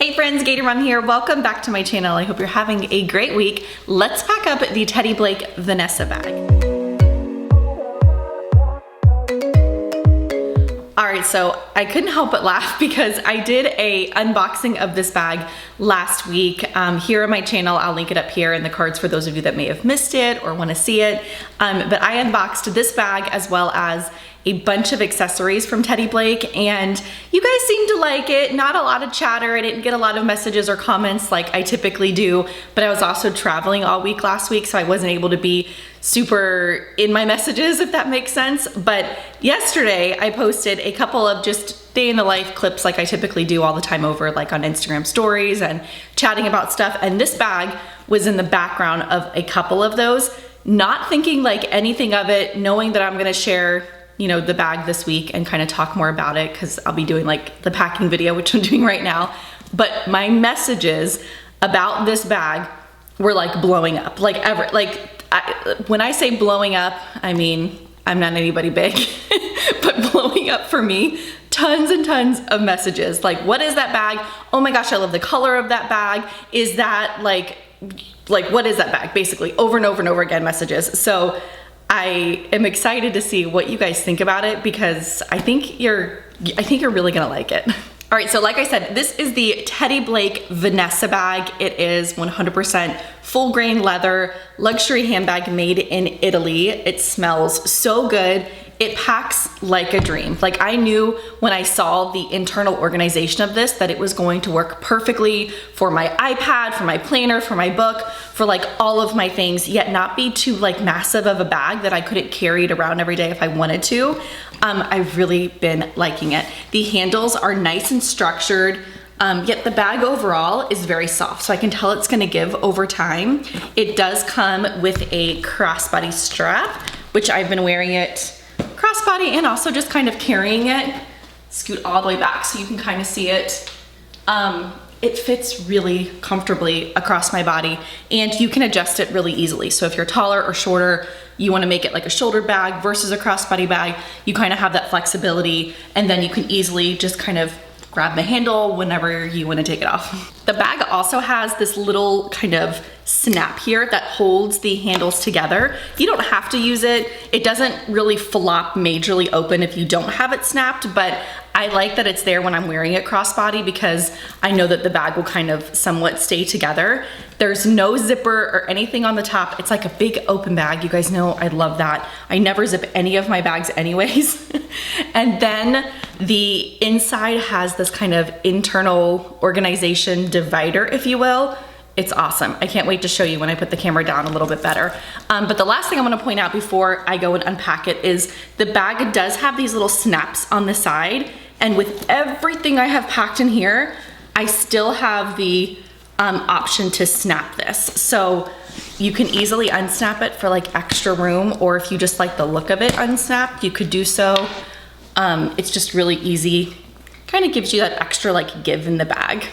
Hey friends, Gator Mom here. Welcome back to my channel. I hope you're having a great week. Let's pack up the Teddy Blake Vanessa bag. All right, so I couldn't help but laugh because I did a unboxing of this bag last week. Here on my channel, I'll link it up here in the cards for those of you that may have missed it or want to see it. But I unboxed this bag as well as a bunch of accessories from Teddy Blake, and you guys seem to like it. Not a lot of chatter. I didn't get a lot of messages or comments like I typically do, but I was also traveling all week last week, so I wasn't able to be super in my messages, if that makes sense. But yesterday I posted a couple of just day in the life clips like I typically do all the time over like on Instagram stories and chatting about stuff, and this bag was in the background of a couple of those, not thinking like anything of it, knowing that I'm gonna share the bag this week and kind of talk more about it because I'll be doing like the packing video, which I'm doing right now. But my messages about this bag were like blowing up, like ever. When I say blowing up, I mean, I'm not anybody big, but blowing up for me, tons and tons of messages. Like, what is that bag? Oh my gosh, I love the color of that bag. Is that like what is that bag? Basically over and over and over again messages. So I am excited to see what you guys think about it because I think you're really gonna like it. All right, so like I said, this is the Teddy Blake Vanessa bag. It is 100% full grain leather, luxury handbag made in Italy. It smells so good. It packs like a dream. Like, I knew when I saw the internal organization of this that it was going to work perfectly for my iPad, for my planner, for my book, for like all of my things, yet not be too like massive of a bag that I couldn't carry it around every day if I wanted to. I've really been liking it. The handles are nice and structured, yet the bag overall is very soft, so I can tell it's gonna give over time. It does come with a crossbody strap, which I've been wearing it crossbody and also just kind of carrying it. Scoot all the way back so you can kind of see it. It fits really comfortably across my body, and you can adjust it really easily. So if you're taller or shorter, you want to make it like a shoulder bag versus a crossbody bag, you kind of have that flexibility, and then you can easily just kind of grab the handle whenever you want to take it off. The bag also has this little kind of snap here that holds the handles together. You don't have to use it. It doesn't really flop majorly open if you don't have it snapped, but I like that it's there when I'm wearing it crossbody because I know that the bag will kind of somewhat stay together. There's no zipper or anything on the top. It's like a big open bag. You guys know I love that. I never zip any of my bags anyways. And then the inside has this kind of internal organization divider, if you will. It's awesome. I can't wait to show you when I put the camera down a little bit better. But the last thing I want to point out before I go and unpack it is the bag does have these little snaps on the side, and with everything I have packed in here, I still have the option to snap this. So you can easily unsnap it for like extra room, or if you just like the look of it unsnapped, you could do so. It's just really easy. Kind of gives you that extra like give in the bag.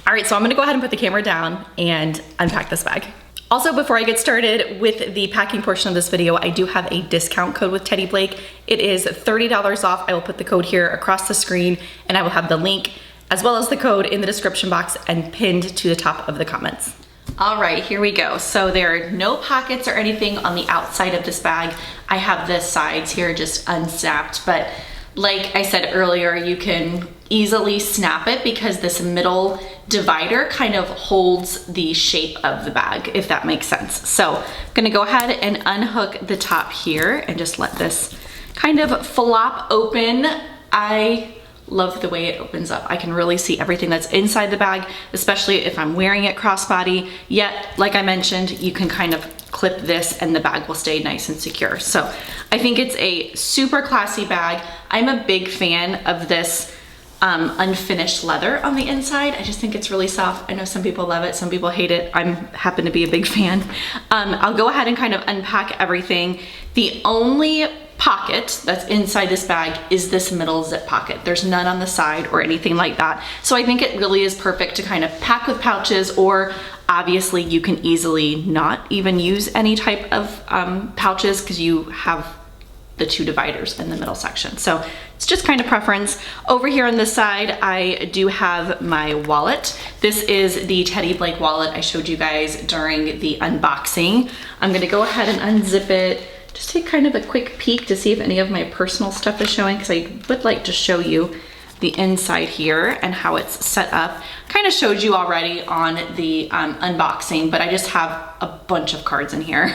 All right, so I'm gonna go ahead and put the camera down and unpack this bag. Also, before I get started with the packing portion of this video, I do have a discount code with Teddy Blake. It is $30 off. I will put the code here across the screen, and I will have the link as well as the code in the description box and pinned to the top of the comments. All right, here we go. So there are no pockets or anything on the outside of this bag. I have the sides here just unsnapped, but like I said earlier, you can easily snap it because this middle divider kind of holds the shape of the bag, if that makes sense. So I'm gonna go ahead and unhook the top here and just let this kind of flop open. I love the way it opens up. I can really see everything that's inside the bag, especially if I'm wearing it crossbody. Yet, like I mentioned, you can kind of clip this and the bag will stay nice and secure. So I think it's a super classy bag. I'm a big fan of this unfinished leather on the inside. I just think it's really soft. I know some people love it, some people hate it. I happen to be a big fan. I'll go ahead and kind of unpack everything. The only pocket that's inside this bag is this middle zip pocket. There's none on the side or anything like that. So I think it really is perfect to kind of pack with pouches, or obviously you can easily not even use any type of pouches because you have the two dividers in the middle section. So it's just kind of preference. Over here on this side, I do have my wallet. This is the Teddy Blake wallet I showed you guys during the unboxing. I'm gonna go ahead and unzip it, just take kind of a quick peek to see if any of my personal stuff is showing, because I would like to show you the inside here and how it's set up. Kind of showed you already on the unboxing, but I just have a bunch of cards in here.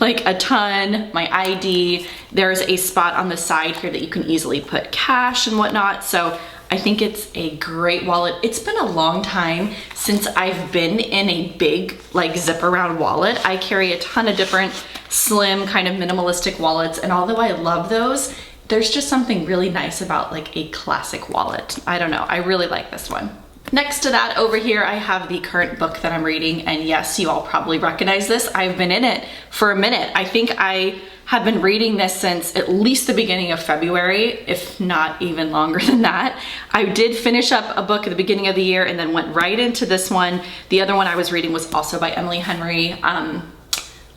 Like a ton, my ID. There's a spot on the side here that you can easily put cash and whatnot. So I think it's a great wallet. It's been a long time since I've been in a big like zip around wallet. I carry a ton of different slim kind of minimalistic wallets, and although I love those, there's just something really nice about like a classic wallet. I don't know, I really like this one. Next to that over here, I have the current book that I'm reading, and yes, you all probably recognize this. I've been in it for a minute. I think I have been reading this since at least the beginning of February, if not even longer than that. I did finish up a book at the beginning of the year and then went right into this one. The other one I was reading was also by Emily Henry.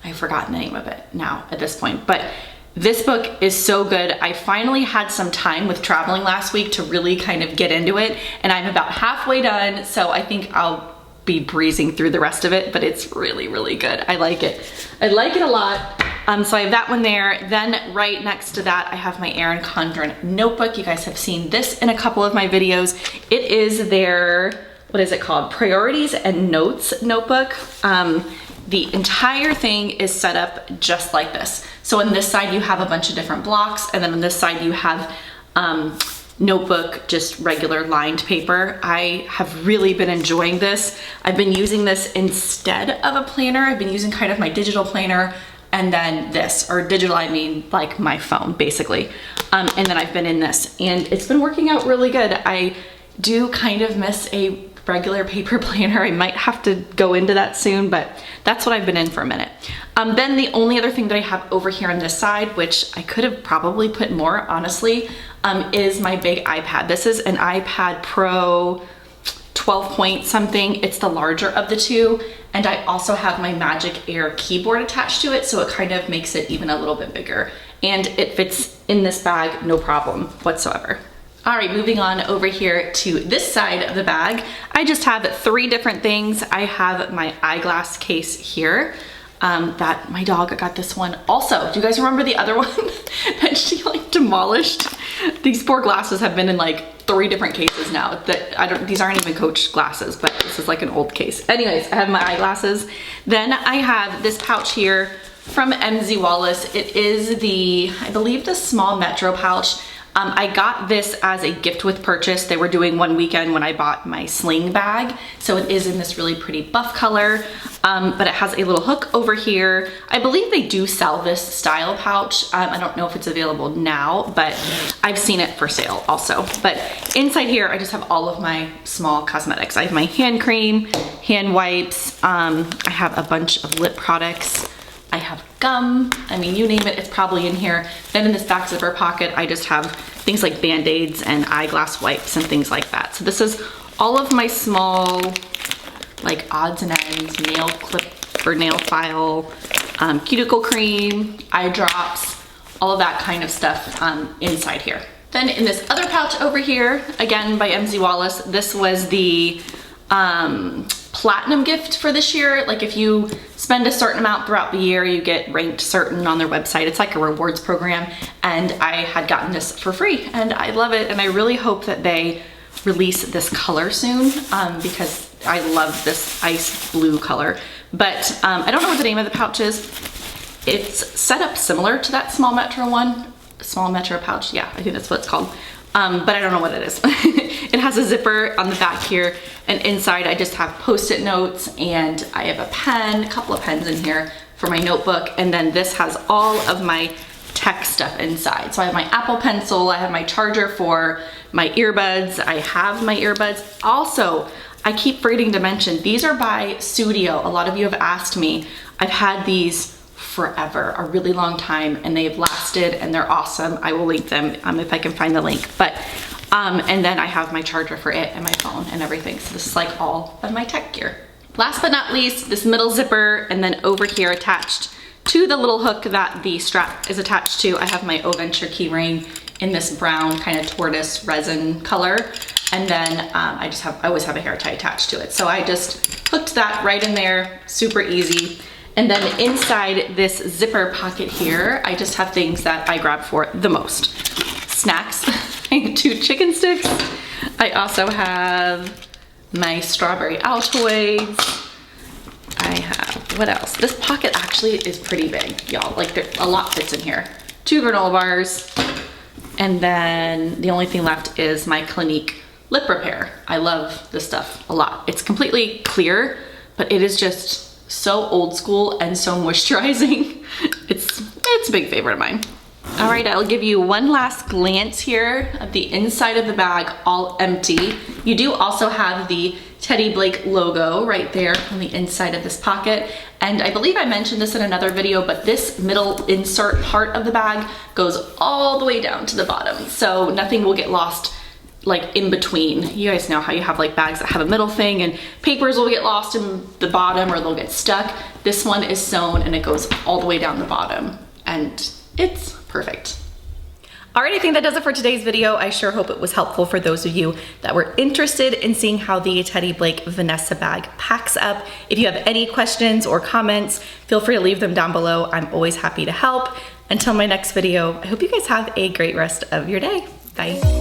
I've forgotten the name of it now at this point, but this book is so good. I finally had some time with traveling last week to really kind of get into it, and I'm about halfway done, so I think I'll be breezing through the rest of it, but it's really, really good. I like it. I like it a lot. So I have that one there. Then right next to that, I have my Erin Condren notebook. You guys have seen this in a couple of my videos. It is their, what is it called? Priorities and Notes notebook. The entire thing is set up just like this. So on this side, you have a bunch of different blocks, and then on this side, you have notebook, just regular lined paper. I have really been enjoying this. I've been using this instead of a planner. I've been using kind of my digital planner and then this, or digital, I mean like my phone, basically. And then I've been in this, and it's been working out really good. I do kind of miss a regular paper planner. I might have to go into that soon, but that's what I've been in for a minute. Then the only other thing that I have over here on this side, which I could have probably put more, honestly, is my big iPad. This is an iPad Pro 12 point something. It's the larger of the two. And I also have my Magic Air keyboard attached to it, so it kind of makes it even a little bit bigger. And it fits in this bag, no problem whatsoever. All right, moving on over here to this side of the bag. I just have 3 different things. I have my eyeglass case here. That my dog got this one also. Do you guys remember the other one that she like demolished? These poor glasses have been in like 3 different cases now. That these aren't even Coach glasses, but this is like an old case. Anyways, I have my eyeglasses. Then I have this pouch here from MZ Wallace. It is the, I believe, the small Metro pouch. I got this as a gift with purchase. They were doing one weekend when I bought my sling bag. So it is in this really pretty buff color, but it has a little hook over here. I believe they do sell this style pouch. I don't know if it's available now, but I've seen it for sale also. But inside here, I just have all of my small cosmetics. I have my hand cream, hand wipes. I have a bunch of lip products. I have gum, I mean, you name it, it's probably in here. Then in this back zipper pocket, I just have things like Band-Aids and eyeglass wipes and things like that. So this is all of my small, like odds and ends, nail clip or nail file, cuticle cream, eye drops, all of that kind of stuff inside here. Then in this other pouch over here, again by MZ Wallace, this was the platinum gift for this year. Like if you spend a certain amount throughout the year, you get ranked certain on their website. It's like a rewards program, and I had gotten this for free and I love it, and I really hope that they release this color soon because I love this ice blue color. But I don't know what the name of the pouch is. It's set up similar to that small Metro one. Small Metro pouch, yeah, I think that's what it's called. But I don't know what it is. It has a zipper on the back here, and inside I just have Post-it notes, and I have a pen, a couple of pens in here for my notebook, and then this has all of my tech stuff inside. So I have my Apple Pencil, I have my charger for my earbuds, I have my earbuds. Also, I keep forgetting to mention, these are by Studio. A lot of you have asked me. I've had these forever, a really long time, and they've lasted and they're awesome. I will link them if I can find the link. But and then I have my charger for it and my phone and everything. So this is like all of my tech gear. Last but not least, this middle zipper, and then over here attached To the little hook that the strap is attached to, I have my O-Venture key ring in this brown kind of tortoise resin color. And then I always have a hair tie attached to it. So I just hooked that right in there, super easy. And then inside this zipper pocket here, I just have things that I grab for the most. Snacks, I have 2 chicken sticks. I also have my strawberry Altoids. I have, what else? This pocket actually is pretty big, y'all. Like a lot fits in here. 2 granola bars. And then the only thing left is my Clinique lip repair. I love this stuff a lot. It's completely clear, but it is just so old school and so moisturizing. It's a big favorite of mine. All right, I'll give you one last glance here of the inside of the bag, all empty. You do also have the Teddy Blake logo right there on the inside of this pocket. And I believe I mentioned this in another video, but this middle insert part of the bag goes all the way down to the bottom. So nothing will get lost like in between. You guys know how you have like bags that have a middle thing and papers will get lost in the bottom or they'll get stuck. This one is sewn and it goes all the way down the bottom and it's perfect. All right, I think that does it for today's video. I sure hope it was helpful for those of you that were interested in seeing how the Teddy Blake Vanessa bag packs up. If you have any questions or comments, feel free to leave them down below. I'm always happy to help. Until my next video, I hope you guys have a great rest of your day. Bye.